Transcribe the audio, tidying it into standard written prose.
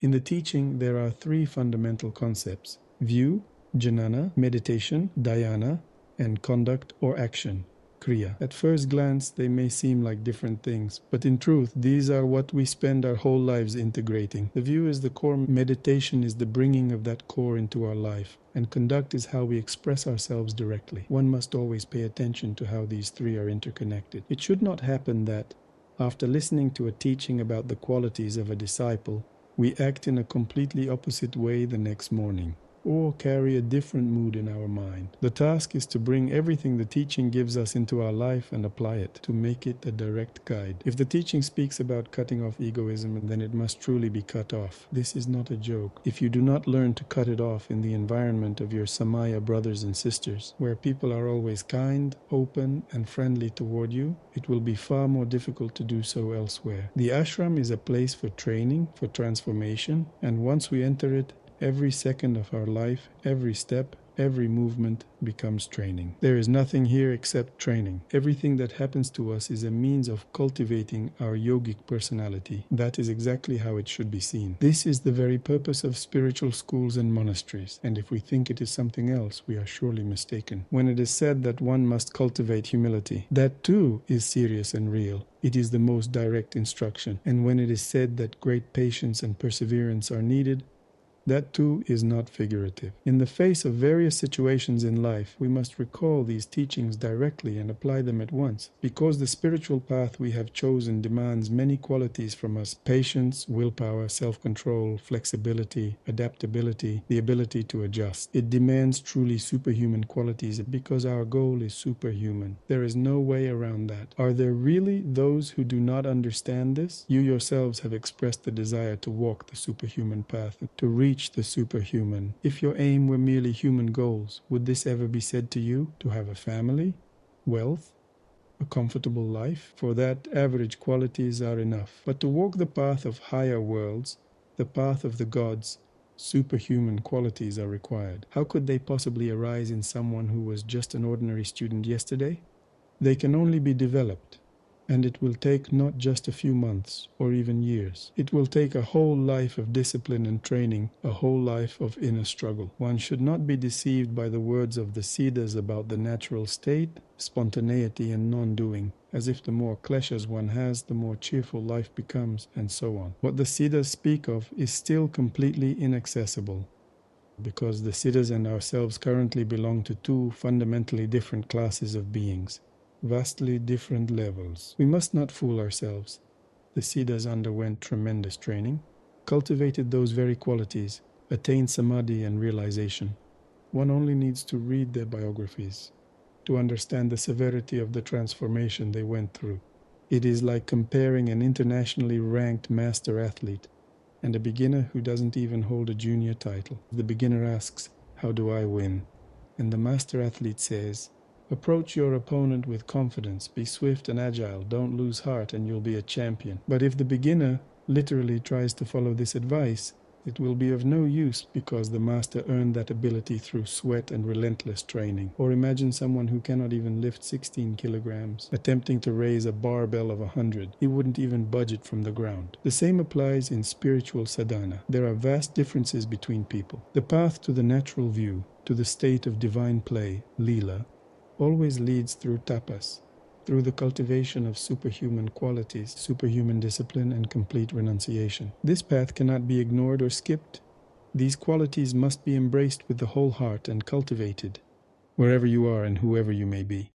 In the teaching, there are three fundamental concepts: view, jnana, meditation, dhyana, and conduct or action, kriya. At first glance, they may seem like different things, but in truth, these are what we spend our whole lives integrating. The view is the core, meditation is the bringing of that core into our life, and conduct is how we express ourselves directly. One must always pay attention to how these three are interconnected. It should not happen that, after listening to a teaching about the qualities of a disciple, we act in a completely opposite way the next morning, or carry a different mood in our mind. The task is to bring everything the teaching gives us into our life and apply it, to make it a direct guide. If the teaching speaks about cutting off egoism, then it must truly be cut off. This is not a joke. If you do not learn to cut it off in the environment of your Samaya brothers and sisters, where people are always kind, open, and friendly toward you, it will be far more difficult to do so elsewhere. The ashram is a place for training, for transformation, and once we enter it, every second of our life, every step, every movement becomes training. There is nothing here except training. Everything that happens to us is a means of cultivating our yogic personality. That is exactly how it should be seen. This is the very purpose of spiritual schools and monasteries, and if we think it is something else, we are surely mistaken. When it is said that one must cultivate humility, that too is serious and real. It is the most direct instruction. And when it is said that great patience and perseverance are needed, that too is not figurative. In the face of various situations in life, we must recall these teachings directly and apply them at once, because the spiritual path we have chosen demands many qualities from us: patience, willpower, self-control, flexibility, adaptability, the ability to adjust. It demands truly superhuman qualities because our goal is superhuman. There is no way around that. Are there really those who do not understand this? You yourselves have expressed the desire to walk the superhuman path, to reach the superhuman. If your aim were merely human goals, would this ever be said to you? To have a family, wealth, a comfortable life? For that, average qualities are enough. But to walk the path of higher worlds, the path of the gods, superhuman qualities are required. How could they possibly arise in someone who was just an ordinary student yesterday? They can only be developed. And it will take not just a few months or even years. It will take a whole life of discipline and training, a whole life of inner struggle. One should not be deceived by the words of the siddhas about the natural state, spontaneity, and non-doing, as if the more kleshas one has, the more cheerful life becomes, and so on. What the siddhas speak of is still completely inaccessible, because the siddhas and ourselves currently belong to two fundamentally different classes of beings. Vastly different levels. We must not fool ourselves. The siddhas underwent tremendous training, cultivated those very qualities, attained samadhi and realization. One only needs to read their biographies to understand the severity of the transformation they went through. It is like comparing an internationally ranked master athlete and a beginner who doesn't even hold a junior title. The beginner asks, "How do I win?" And the master athlete says, "Approach your opponent with confidence, be swift and agile, don't lose heart, and you'll be a champion." But if the beginner literally tries to follow this advice, it will be of no use, because the master earned that ability through sweat and relentless training. Or imagine someone who cannot even lift 16 kilograms, attempting to raise a barbell of 100. He wouldn't even budge it from the ground. The same applies in spiritual sadhana. There are vast differences between people. The path to the natural view, to the state of divine play, lila, always leads through tapas, through the cultivation of superhuman qualities, superhuman discipline, and complete renunciation. This path cannot be ignored or skipped. These qualities must be embraced with the whole heart and cultivated, wherever you are and whoever you may be.